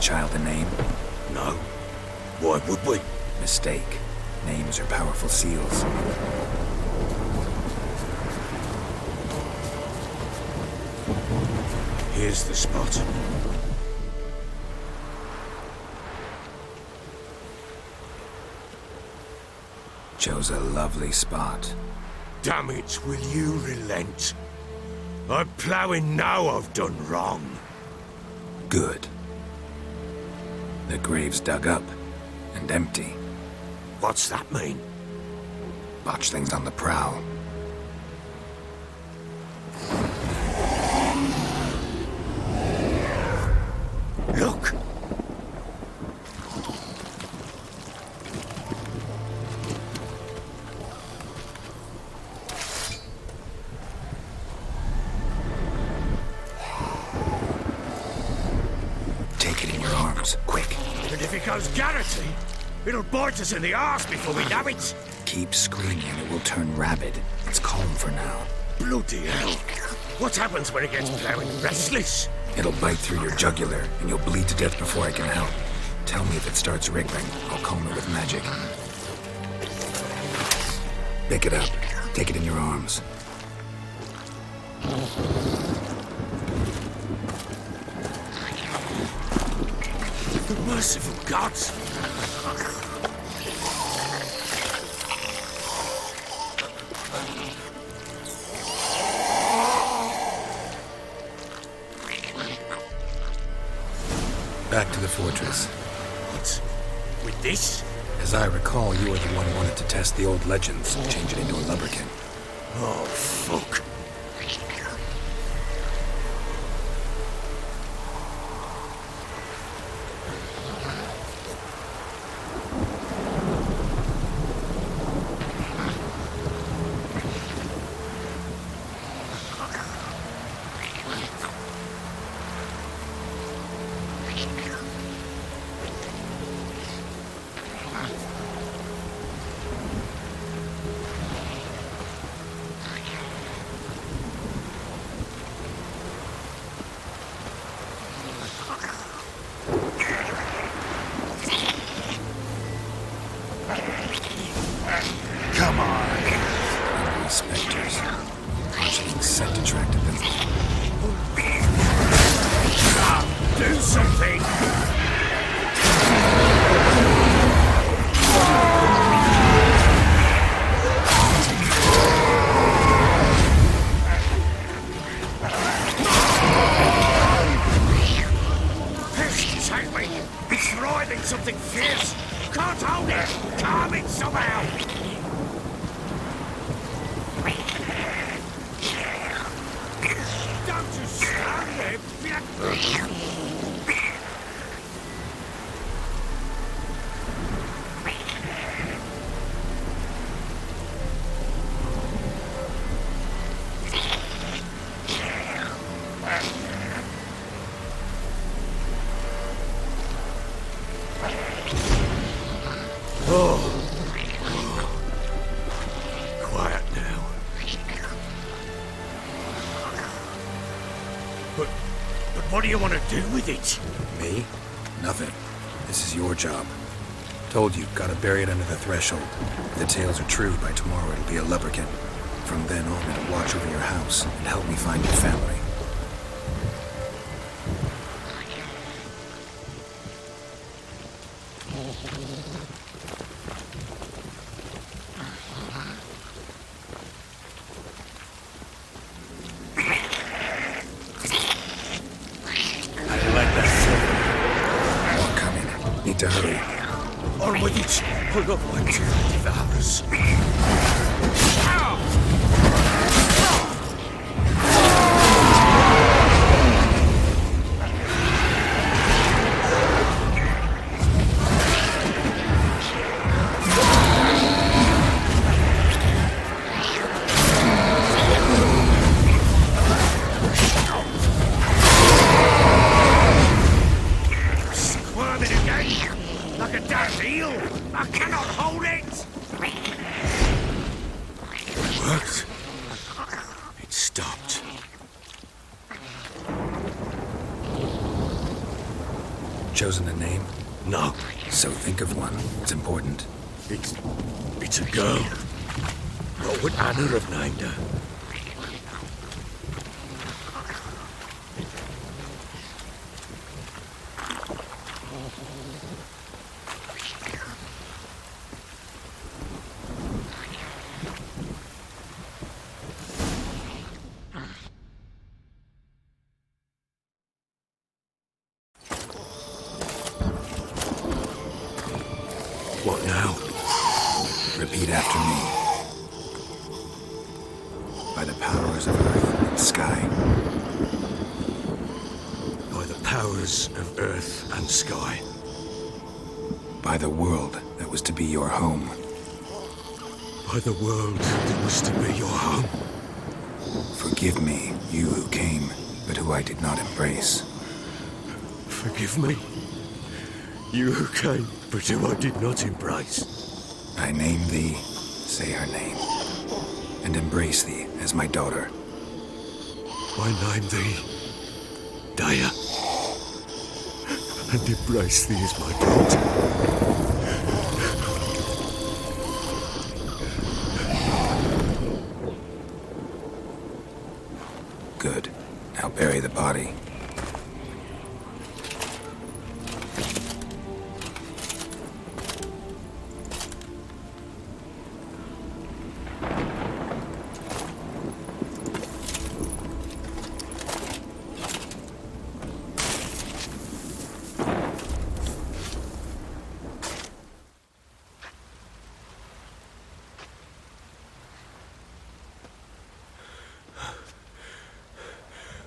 child a name? No. Why would we? Mistake. Names are powerful seals. Here's the spot. Chose a lovely spot. Damn it, will you relent? I'm ploughing now I've done wrong. Good. The grave's dug up and empty. What's that mean? Botchling's on the prowl. Look! Take it in your arms, quick. And if it goes garrety, it'll bite us in the arse before we know it. Keep screaming, it will turn rabid. It's calm for now. Bloody hell. What happens when it gets ploughing restless? It'll bite through your jugular, and you'll bleed to death before I can help. Tell me if it starts wriggling. I'll calm it with magic. Pick it up. Take it in your arms. Merciful gods! Back to the fortress. What? With this? As I recall, you were the one who wanted to test the old legends, change it into a lubberkin. Oh, fuck. Come on! Hungry specters. Botchling's scent attracted them. Do something! Pests take me! It's writhing something fierce! Can't hold it! Calm it somehow! Don't you stand there! Quiet now. But what do you want to do with it? Me? Nothing. This is your job. Told you, gotta bury it under the threshold. If the tales are true, by tomorrow it'll be a lubberkin. From then on, it'll watch over your house and help me find your family. How do you like that? More coming. Need to hurry. On with it! Pull up one to devour us. Squirming again! Like a damn eel! I cannot hold it! It worked. It stopped. chosen a name? No, So think of one. It's important. it's a girl. What would Anna have named her? What now? Repeat after me. By the powers of earth and sky. By the powers of earth and sky. By the world that was to be your home. By the world that was to be your home. Forgive me, you who came, but who I did not embrace. Forgive me. You who came, but who I did not embrace. I name thee, say her name, and embrace thee as my daughter. I name thee Daya, and embrace thee as my daughter. Good. Now bury the body.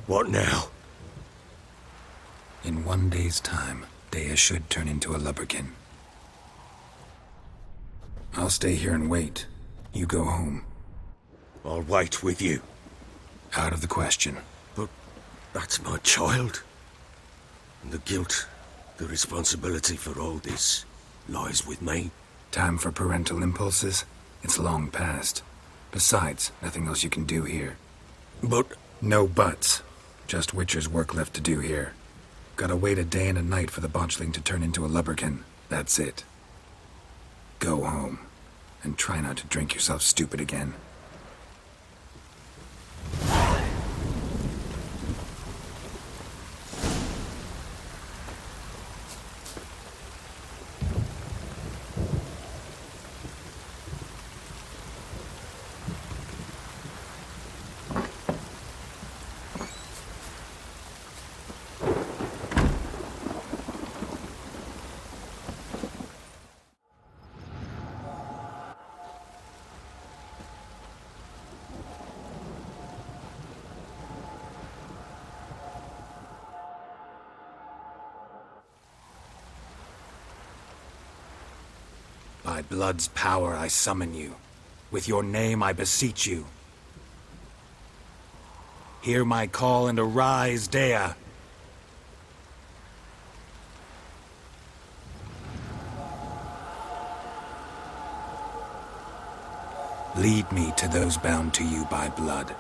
What now? In 1 day's time, Dea should turn into a lubberkin. I'll stay here and wait. You go home. I'll wait with you. Out of the question. But that's my child. And the guilt, the responsibility for all this lies with me. Time for parental impulses? It's long past. Besides, nothing else you can do here. But No buts. Just Witcher's work left to do here. Gotta wait a day and a night for the botchling to turn into a lubberkin. That's it. Go home. And try not to drink yourself stupid again. By blood's power I summon you. With your name I beseech you. Hear my call and arise, Dea. Lead me to those bound to you by blood.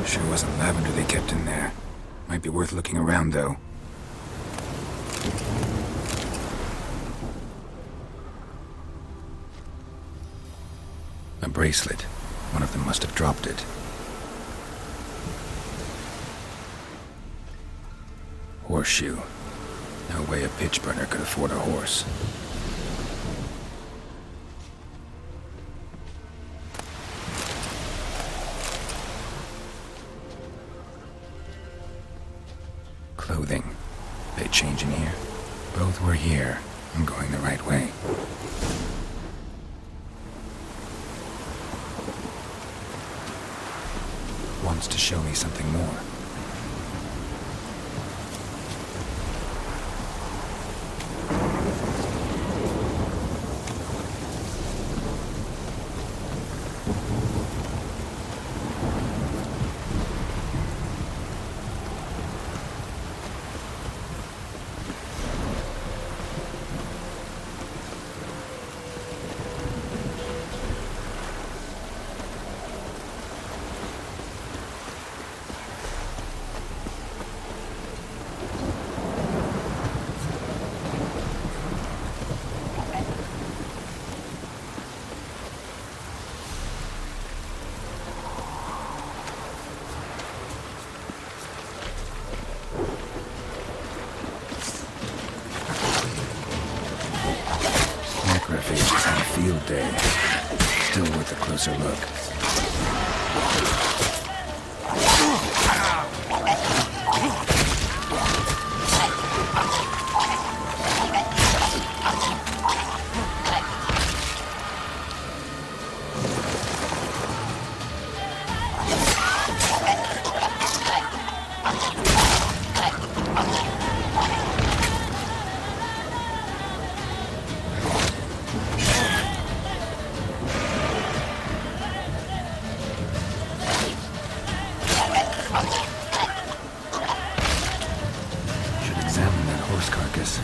Sure wasn't lavender they kept in there. Might be worth looking around, though. A bracelet. One of them must have dropped it. Horseshoe. No way a pitch burner could afford a horse. Clothing. They change in here? Both were here. I'm going the right way. Wants to show me something more. Necrophages on a field day. Still worth a closer look. Examine that horse carcass.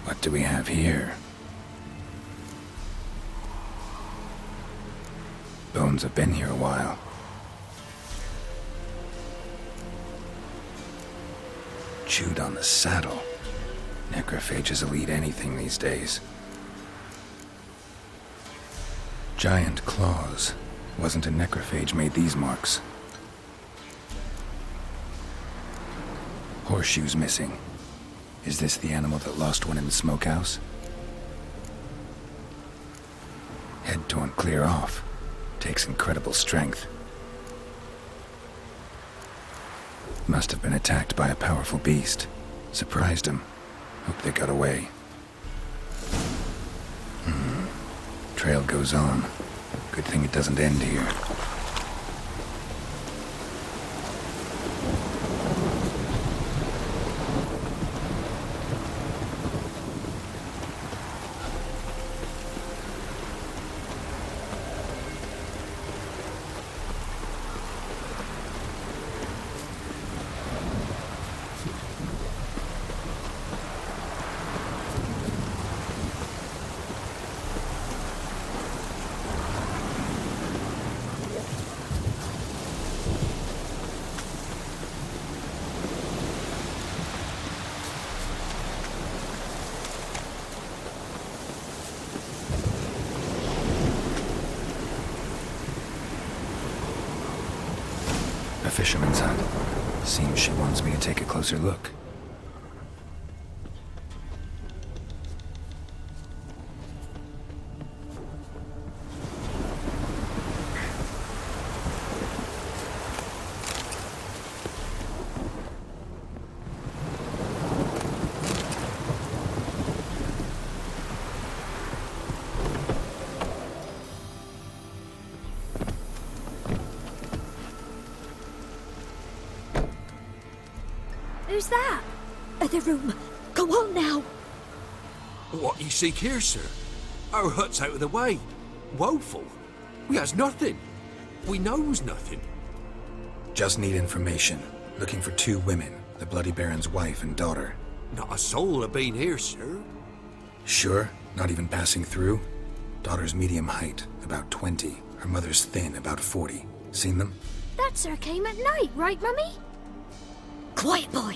What do we have here? Bones have been here a while. Chewed on the saddle. Necrophages will eat anything these days. Giant claws. Wasn't a necrophage made these marks. Horseshoes missing. Is this the animal that lost one in the smokehouse? Head torn clear off. Takes incredible strength. Must have been attacked by a powerful beast. Surprised him. Hope they got away. Trail goes on. Good thing it doesn't end here. A fisherman's hut. Seems she wants me to take a closer look. Who's that? Other room. Go on now. What you seek here, sir? Our hut's out of the way. Woeful. We has nothing. We knows nothing. Just need information. Looking for 2 women, the Bloody Baron's wife and daughter. Not a soul have been here, sir. Sure? Not even passing through? Daughter's medium height, about 20. Her mother's thin, about 40. Seen them? That sir came at night, right, Mummy? Quiet, boy.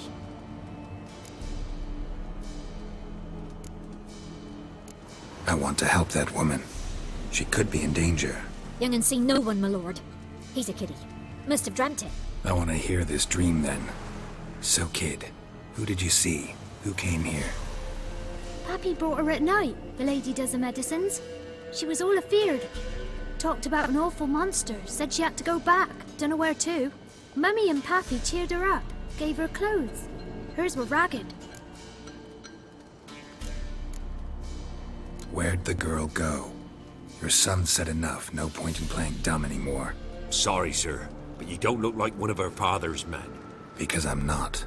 I want to help that woman. She could be in danger. Young and seen no one, my lord. He's a kiddie. Must have dreamt it. I want to hear this dream then. So, kid, who did you see? Who came here? Pappy brought her at night. The lady does the medicines. She was all afeared. Talked about an awful monster. Said she had to go back. Dunno where to. Mummy and Pappy cheered her up. Gave her clothes. Hers were ragged. Where'd the girl go? Your son said enough. No point in playing dumb anymore. Sorry, sir, but you don't look like one of her father's men. Because I'm not.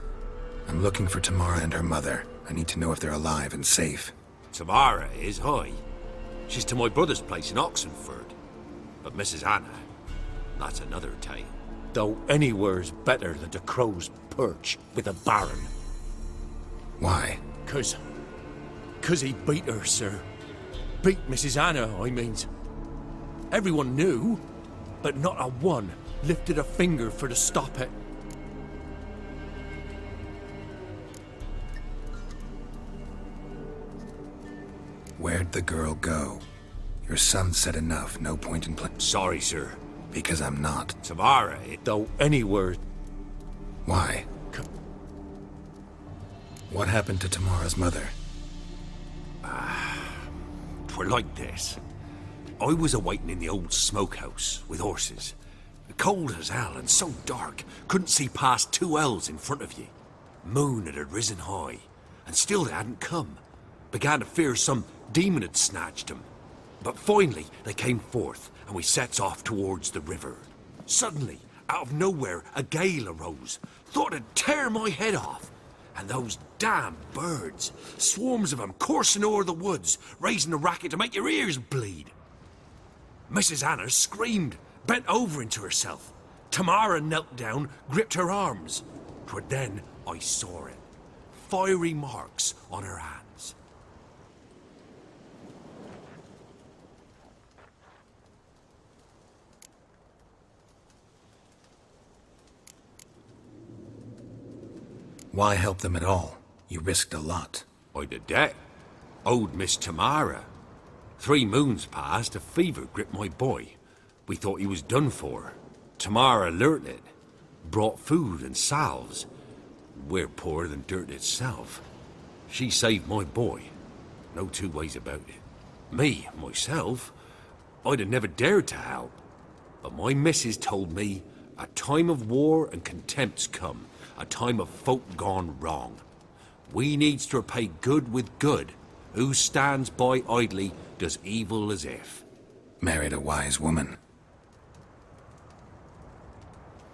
I'm looking for Tamara and her mother. I need to know if they're alive and safe. Tamara is, hi. She's to my brother's place in Oxenford. But Mrs. Anna, that's another tale. Though anywhere's better than the Crow's Perch with a baron. Why? 'Cause he beat her, sir. Beat Mrs. Anna, I means. Everyone knew, but not a one lifted a finger for to stop it. Where'd the girl go? Your son said enough. No point in playing. Sorry, sir. Because I'm not. Tamara, though anywhere. Why? What happened to Tamara's mother? Twere like this. I was awaiting in the old smokehouse with horses. Cold as hell and so dark, couldn't see past 2 ells in front of ye. Moon had risen high, and still they hadn't come. Began to fear some demon had snatched them. But finally they came forth, and we sets off towards the river. Suddenly, out of nowhere, a gale arose. Thought it'd tear my head off. And those damn birds, swarms of them coursing o'er the woods, raising a racket to make your ears bleed. Mrs. Anna screamed, bent over into herself. Tamara knelt down, gripped her arms. 'Twere then I saw it. Fiery marks on her hands. Why help them at all? You risked a lot. I'd a debt. Owed Miss Tamara. 3 moons passed, a fever gripped my boy. We thought he was done for. Tamara learnt it. Brought food and salves. We're poorer than dirt itself. She saved my boy. No 2 ways about it. Me, myself, I'd have never dared to help. But my missus told me a time of war and contempt's come. A time of folk gone wrong. We needs to repay good with good. Who stands by idly does evil as if. Married a wise woman.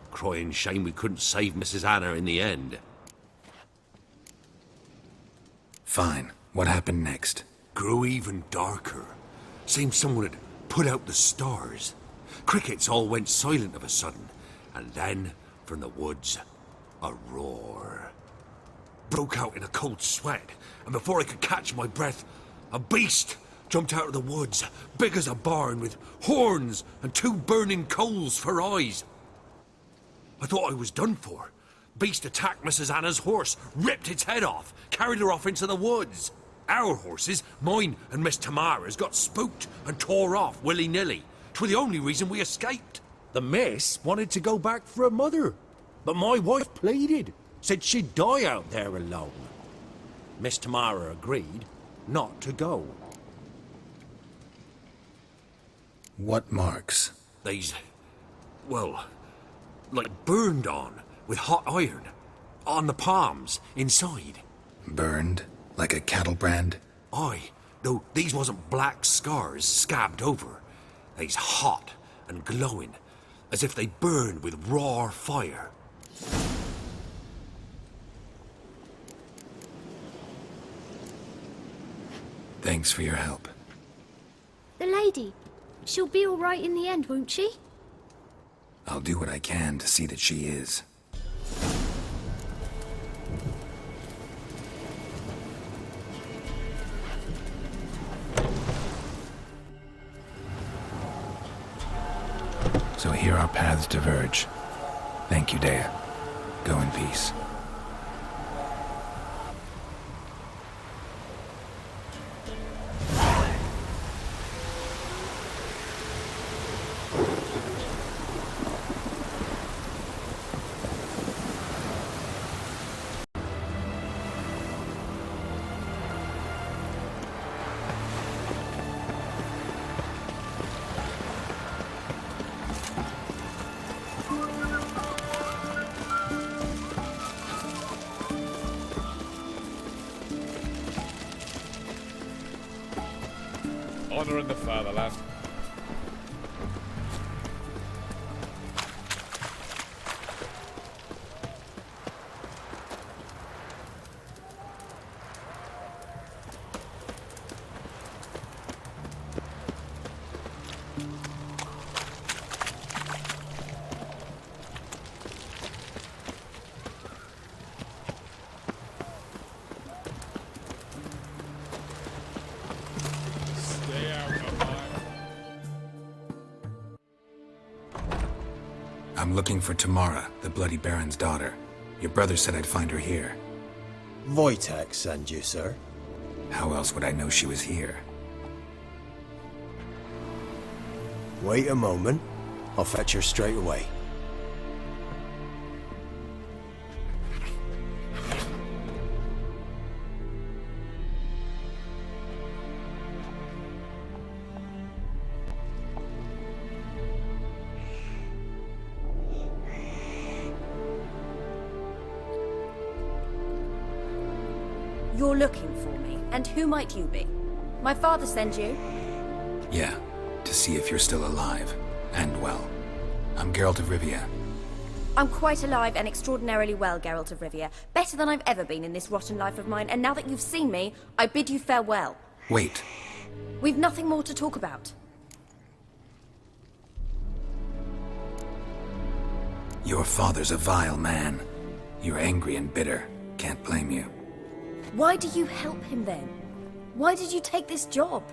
Crying shame we couldn't save Mrs. Anna in the end. Fine. What happened next? Grew even darker. Seemed someone had put out the stars. Crickets all went silent of a sudden. And then, from the woods, a roar. Broke out in a cold sweat, and before I could catch my breath, a beast jumped out of the woods, big as a barn, with horns and 2 burning coals for eyes. I thought I was done for. Beast attacked Mrs. Anna's horse, ripped its head off, carried her off into the woods. Our horses, mine and Miss Tamara's, got spooked and tore off willy-nilly. 'Twere the only reason we escaped. The miss wanted to go back for her mother. But my wife pleaded, said she'd die out there alone. Miss Tamara agreed not to go. What marks? They's, well, like burned on with hot iron. On the palms, inside. Burned? Like a cattle brand? Aye, though these wasn't black scars scabbed over. They's hot and glowing, as if they burned with raw fire. Thanks for your help. The lady, she'll be all right in the end, won't she? I'll do what I can to see that she is. So here our paths diverge. Thank you, Dea. Go in peace. Honor in the fatherland. I'm looking for Tamara, the Bloody Baron's daughter. Your brother said I'd find her here. Wojtek send you, sir. How else would I know she was here? Wait a moment. I'll fetch her straight away. You're looking for me, and who might you be? My father sent you? Yeah, to see if you're still alive. And well. I'm Geralt of Rivia. I'm quite alive and extraordinarily well, Geralt of Rivia. Better than I've ever been in this rotten life of mine, and now that you've seen me, I bid you farewell. Wait. We've nothing more to talk about. Your father's a vile man. You're angry and bitter. Can't blame you. Why do you help him then? Why did you take this job?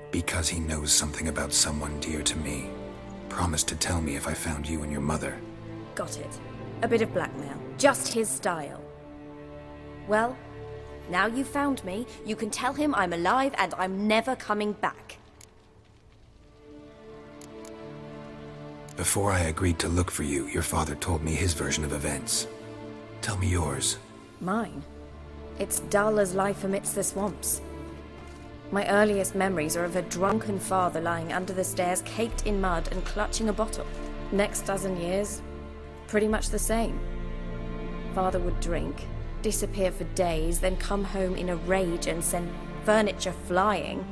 Because he knows something about someone dear to me. Promised to tell me if I found you and your mother. Got it. A bit of blackmail. Just his style. Well, now you've found me, you can tell him I'm alive and I'm never coming back. Before I agreed to look for you, your father told me his version of events. Tell me yours. Mine? It's dull as life amidst the swamps. My earliest memories are of a drunken father lying under the stairs, caked in mud and clutching a bottle. Next dozen years, pretty much the same. Father would drink, disappear for days, then come home in a rage and send furniture flying.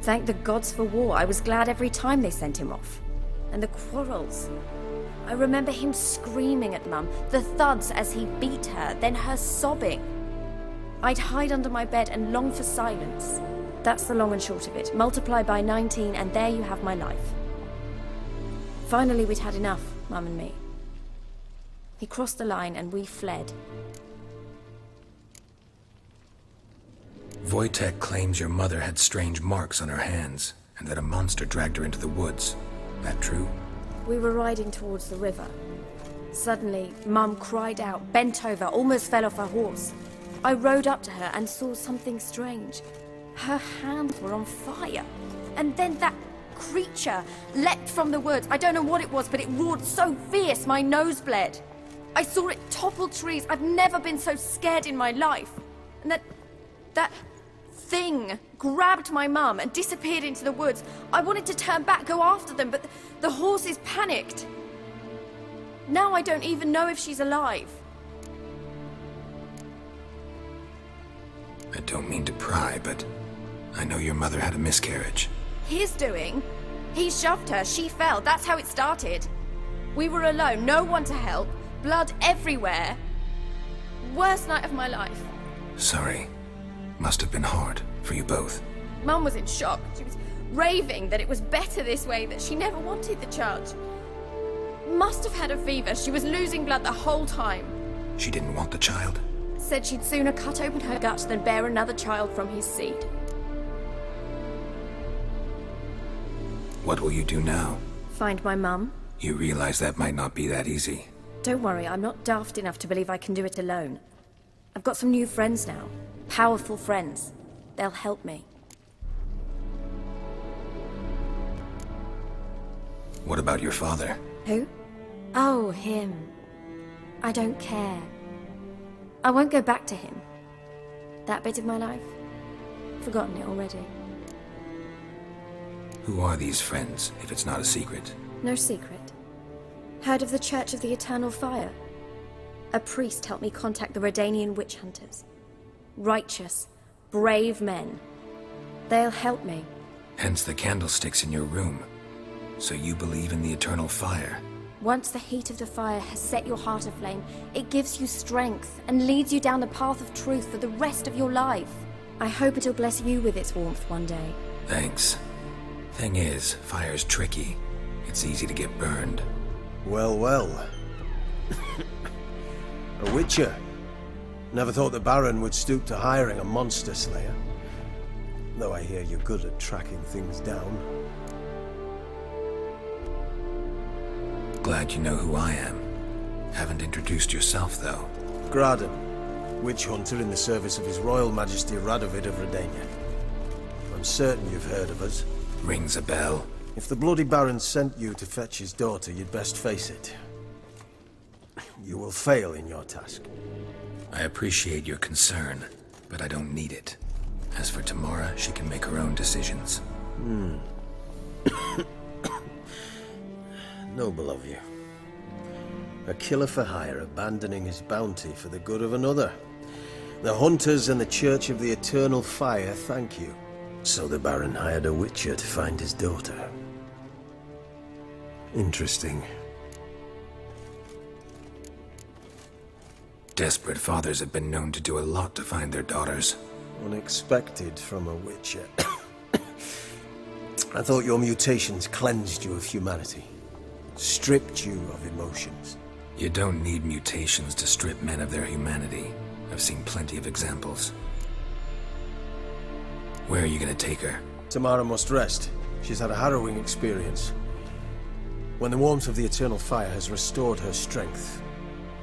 Thank the gods for war. I was glad every time they sent him off. And the quarrels. I remember him screaming at Mum, the thuds as he beat her, then her sobbing. I'd hide under my bed and long for silence. That's the long and short of it. Multiply by 19 and there you have my life. Finally we'd had enough, Mum and me. He crossed the line and we fled. Wojtek claims your mother had strange marks on her hands, and that a monster dragged her into the woods. That true? We were riding towards the river. Suddenly, Mum cried out, bent over, almost fell off her horse. I rode up to her and saw something strange. Her hands were on fire. And then that creature leapt from the woods. I don't know what it was, but it roared so fierce my nose bled. I saw it topple trees. I've never been so scared in my life. And that thing grabbed my mum and disappeared into the woods. I wanted to turn back, go after them, but the horses panicked. Now I don't even know if she's alive. I don't mean to pry, but I know your mother had a miscarriage. His doing? He shoved her, she fell, that's how it started. We were alone, no one to help, blood everywhere. Worst night of my life. Sorry. Must have been hard. For you both. Mum was in shock. She was raving that it was better this way, that she never wanted the charge. Must have had a fever. She was losing blood the whole time. She didn't want the child? Said she'd sooner cut open her gut than bear another child from his seed. What will you do now? Find my mum. You realize that might not be that easy. Don't worry, I'm not daft enough to believe I can do it alone. I've got some new friends now. Powerful friends. They'll help me. What about your father? Who? Oh, him. I don't care. I won't go back to him. That bit of my life? Forgotten it already. Who are these friends, if it's not a secret? No secret. Heard of the Church of the Eternal Fire? A priest helped me contact the Redanian witch hunters. Righteous, brave men. They'll help me. Hence the candlesticks in your room. So you believe in the eternal fire? Once the heat of the fire has set your heart aflame, it gives you strength and leads you down the path of truth for the rest of your life. I hope it'll bless you with its warmth one day. Thanks. Thing is, fire's tricky. It's easy to get burned. Well, well. A witcher. Never thought the Baron would stoop to hiring a monster slayer. Though I hear you're good at tracking things down. Glad you know who I am. Haven't introduced yourself, though. Graden, witch hunter in the service of His Royal Majesty Radovid of Redania. I'm certain you've heard of us. Rings a bell. If the Bloody Baron sent you to fetch his daughter, you'd best face it. You will fail in your task. I appreciate your concern, but I don't need it. As for Tamara, she can make her own decisions. Noble of you. A killer for hire abandoning his bounty for the good of another. The hunters and the Church of the Eternal Fire thank you. So the Baron hired a witcher to find his daughter. Interesting. Desperate fathers have been known to do a lot to find their daughters. Unexpected from a witcher. I thought your mutations cleansed you of humanity. Stripped you of emotions. You don't need mutations to strip men of their humanity. I've seen plenty of examples. Where are you gonna take her? Tamara must rest. She's had a harrowing experience. When the warmth of the Eternal Fire has restored her strength,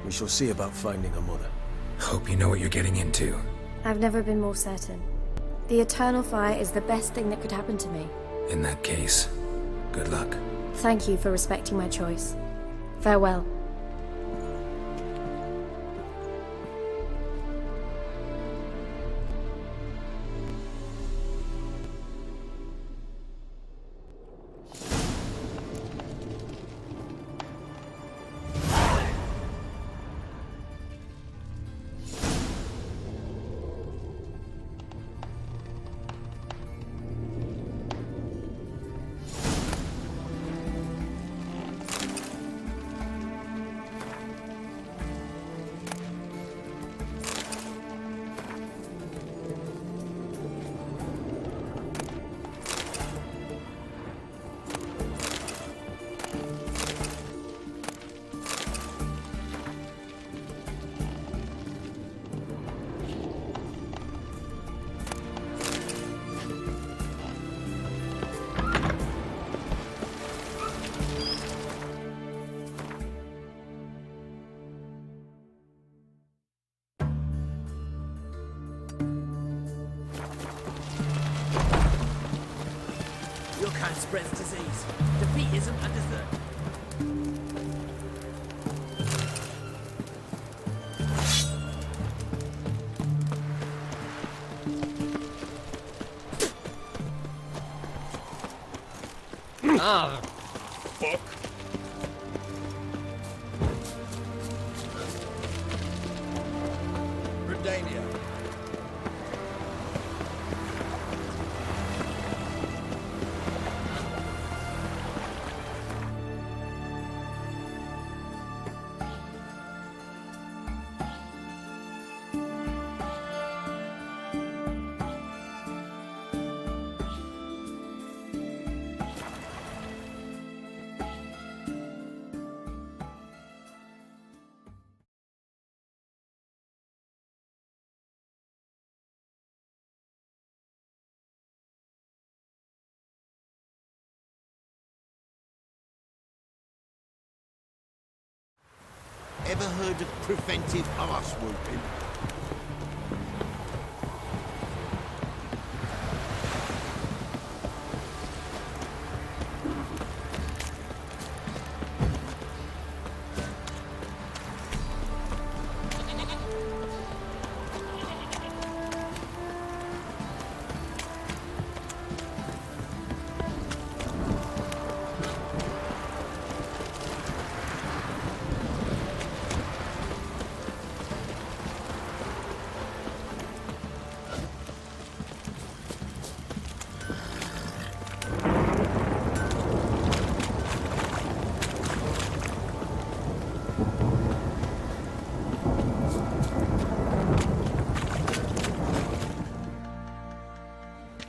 we shall see about finding her mother. Hope you know what you're getting into. I've never been more certain. The Eternal Fire is the best thing that could happen to me. In that case, good luck. Thank you for respecting my choice. Farewell. Your kind spreads disease. Defeat isn't a dessert. Ah, fuck. Redania. Ever heard of preventive arse whooping?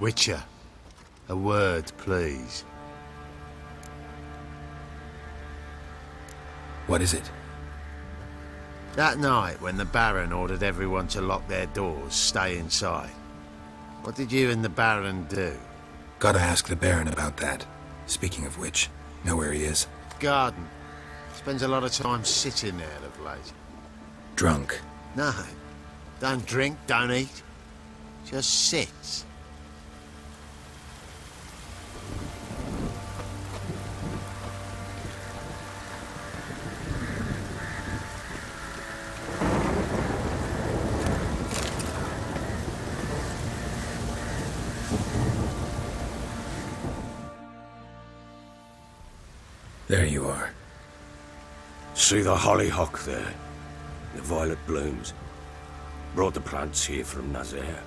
Witcher, a word, please. What is it? That night when the Baron ordered everyone to lock their doors, stay inside, what did you and the Baron do? Gotta ask the Baron about that. Speaking of which, know where he is? Garden. Spends a lot of time sitting there of late. Drunk. No. Don't drink, don't eat. Just sits. There you are. See the hollyhock there? The violet blooms. Brought the plants here from Nazaire.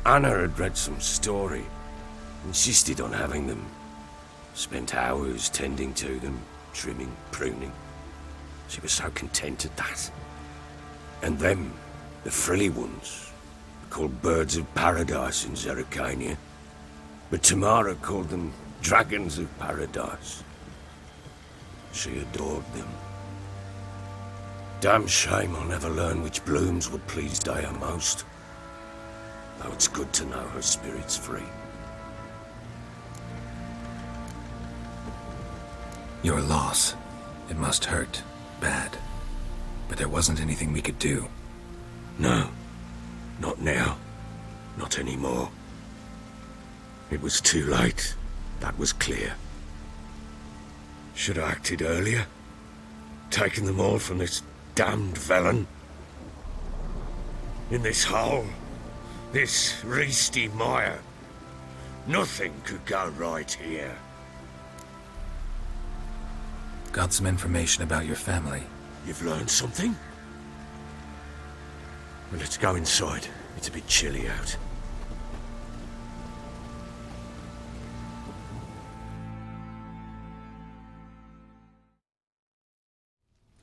Anna had read some story. Insisted on having them. Spent hours tending to them, trimming, pruning. She was so content at that. And them, the frilly ones, called birds of paradise in Zerrikania. But Tamara called them dragons of paradise. She adored them. Damn shame I'll never learn which blooms would please Dea most. Though it's good to know her spirit's free. Your loss. It must hurt. Bad. But there wasn't anything we could do. No. Not now. Not anymore. It was too late. That was clear. Should have acted earlier. Taken them all from this damned villain. In this hole. This reesty mire. Nothing could go right here. Got some information about your family. You've learned something? Well, let's go inside. It's a bit chilly out.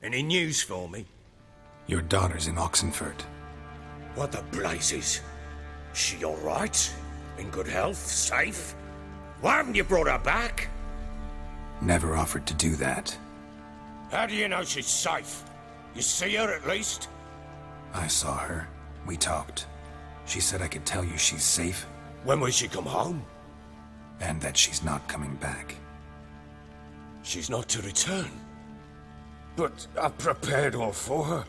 Any news for me? Your daughter's in Oxenfurt. What the blazes? She all right? In good health? Safe? Why haven't you brought her back? Never offered to do that. How do you know she's safe? You see her at least? I saw her. We talked. She said I could tell you she's safe. When will she come home? And that she's not coming back. She's not to return. But I've prepared all for her.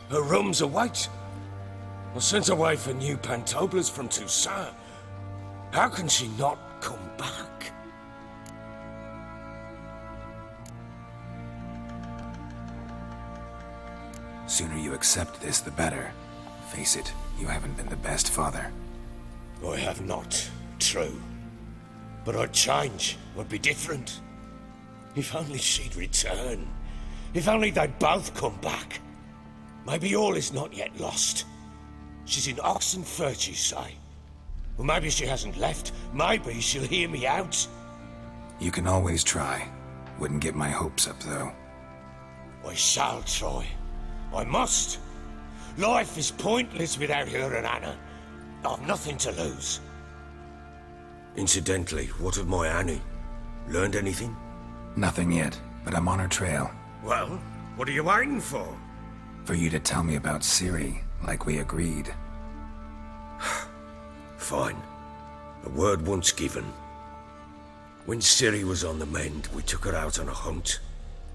Her rooms await. I sent away for new pantoblas from Toussaint. How can she not come back? Sooner you accept this, the better. Face it, you haven't been the best father. I have not, true. But I'd change, would be different. If only she'd return. If only they'd both come back. Maybe all is not yet lost. She's in Oxenfurt, you say? Well, maybe she hasn't left. Maybe she'll hear me out. You can always try. Wouldn't get my hopes up, though. I shall try. I must. Life is pointless without her and Anna. I've nothing to lose. Incidentally, what of my Annie? Learned anything? Nothing yet, but I'm on her trail. Well, what are you waiting for? For you to tell me about Ciri, like we agreed. Fine. A word once given. When Ciri was on the mend, we took her out on a hunt.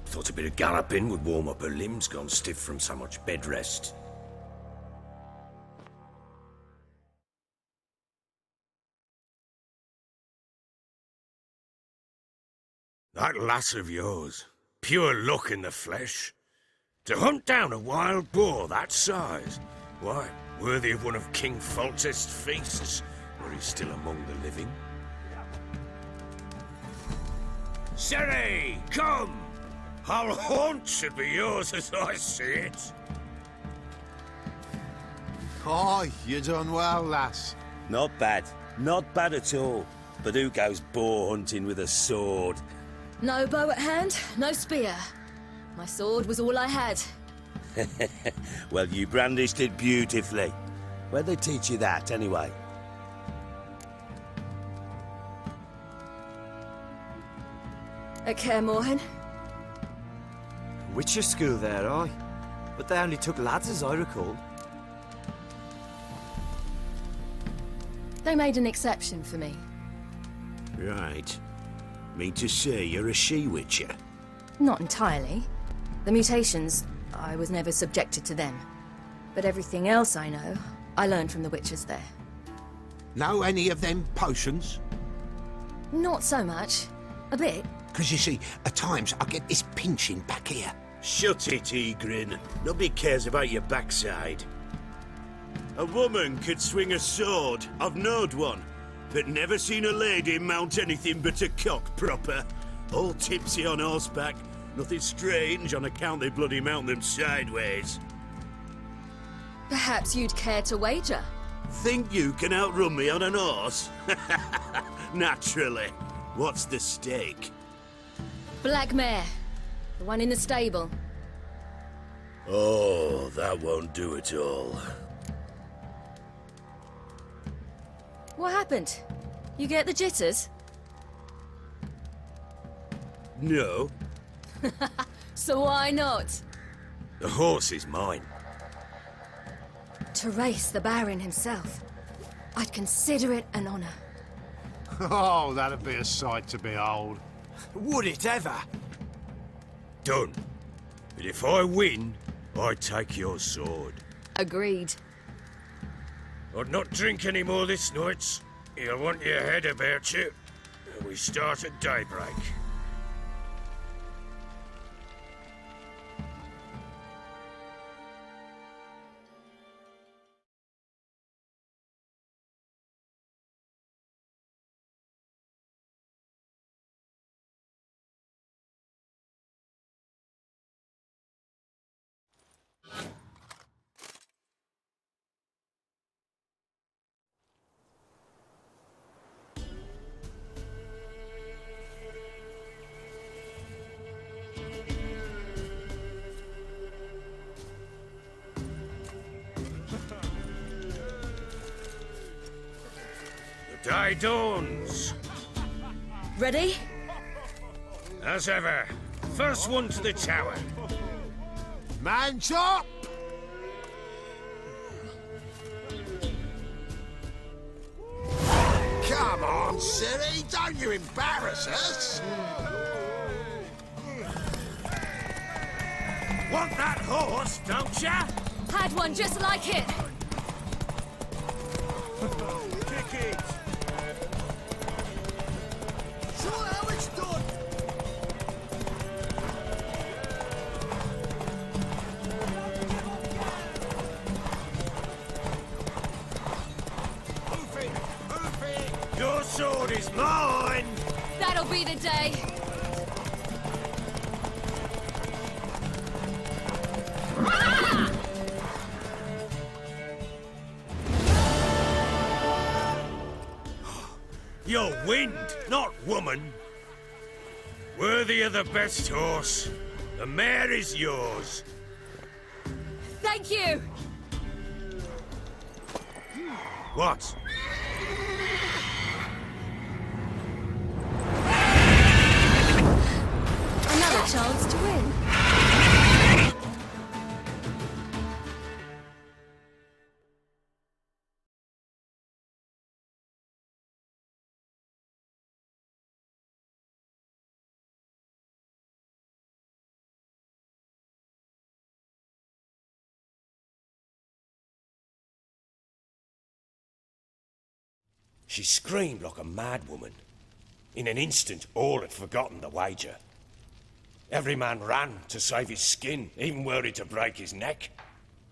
Thought a bit of galloping would warm up her limbs gone stiff from so much bed rest. That lass of yours, pure luck in the flesh. To hunt down a wild boar that size, why, worthy of one of King Foltest's feasts, were he still among the living. Sherry, come! Whole haunt should be yours as I see it. Aye, you done well, lass. Not bad. Not bad at all. But who goes boar hunting with a sword? No bow at hand, no spear. My sword was all I had. Well, you brandished it beautifully. Where'd they teach you that, anyway? At Kaer Morhen. Witcher school there, aye. But they only took lads, as I recall. They made an exception for me. Right. Mean to say you're a she-witcher? Not entirely. The mutations, I was never subjected to them. But everything else I know, I learned from the witches there. Know any of them potions? Not so much. A bit. Because you see, at times I get this pinching back here. Shut it, Egrin. Nobody cares about your backside. A woman could swing a sword. I've knowed one. But never seen a lady mount anything but a cock proper. All tipsy on horseback. Nothing strange on account they bloody mount them sideways. Perhaps you'd care to wager? Think you can outrun me on an horse? Naturally. What's the stake? Black mare. The one in the stable. Oh, that won't do at all. What happened? You get the jitters? No. So why not? The horse is mine. To race the Baron himself. I'd consider it an honor. Oh, that'd be a sight to behold. Would it ever? Done. But if I win, I take your sword. Agreed. I'd not drink any more this night. You'll want your head about you. We start at daybreak. The day dawns. Ready? As ever, first one to the tower. Man's up! Come on, silly, don't you embarrass us! Want that horse, don't ya? Had one just like it. Kick it! Show how it's done! Move it! Move it! Your sword is mine! That'll be the day. You're wind, not woman. Worthy of the best horse. The mare is yours. Thank you. What? Another chance to win. She screamed like a madwoman. In an instant, all had forgotten the wager. Every man ran to save his skin, even worried to break his neck.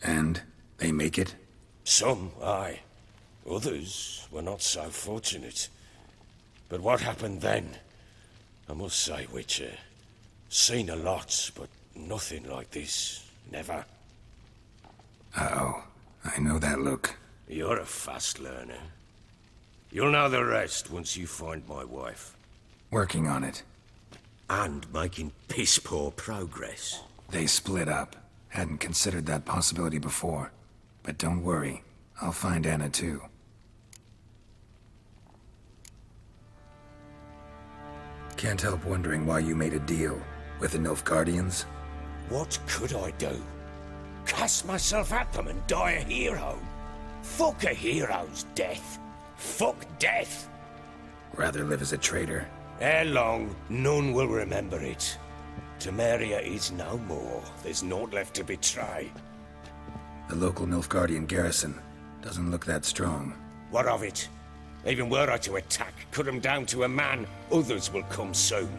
And they make it? Some, aye. Others were not so fortunate. But what happened then? I must say, Witcher, seen a lot, but nothing like this. Never. Uh-oh. I know that look. You're a fast learner. You'll know the rest once you find my wife. Working on it. And making piss-poor progress. They split up. Hadn't considered that possibility before. But don't worry. I'll find Anna too. Can't help wondering why you made a deal with the Nilfgaardians. What could I do? Cast myself at them and die a hero? Fuck a hero's death. Fuck death. Rather live as a traitor. Ere long, none will remember it. Temeria is no more. There's naught left to betray. The local Nilfgaardian garrison doesn't look that strong. What of it? Even were I to attack, cut them down to a man, others will come soon.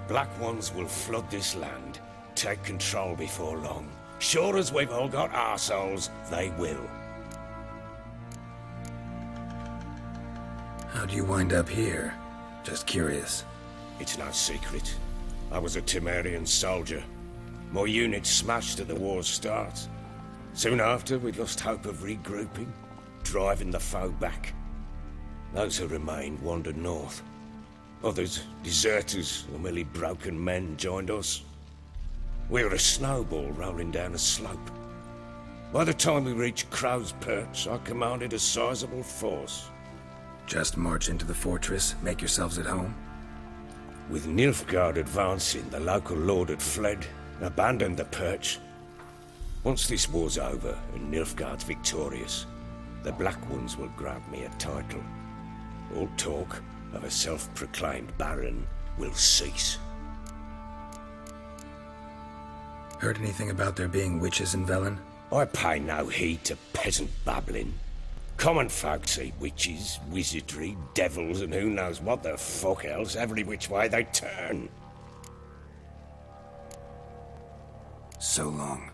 Black Ones will flood this land, take control before long. Sure as we've all got arseholes, they will. How'd you wind up here? Just curious. It's no secret. I was a Temerian soldier. My unit smashed at the war's start. Soon after, we lost hope of regrouping, driving the foe back. Those who remained wandered north. Others, deserters or merely broken men, joined us. We were a snowball rolling down a slope. By the time we reached Crow's Perch, I commanded a sizable force. Just march into the fortress, make yourselves at home? With Nilfgaard advancing, the local lord had fled, abandoned the Perch. Once this war's over and Nilfgaard's victorious, the Black Ones will grant me a title. All talk of a self-proclaimed baron will cease. Heard anything about there being witches in Velen? I pay no heed to peasant babbling. Common folk see witches, wizardry, devils, and who knows what the fuck else every which way they turn. So long.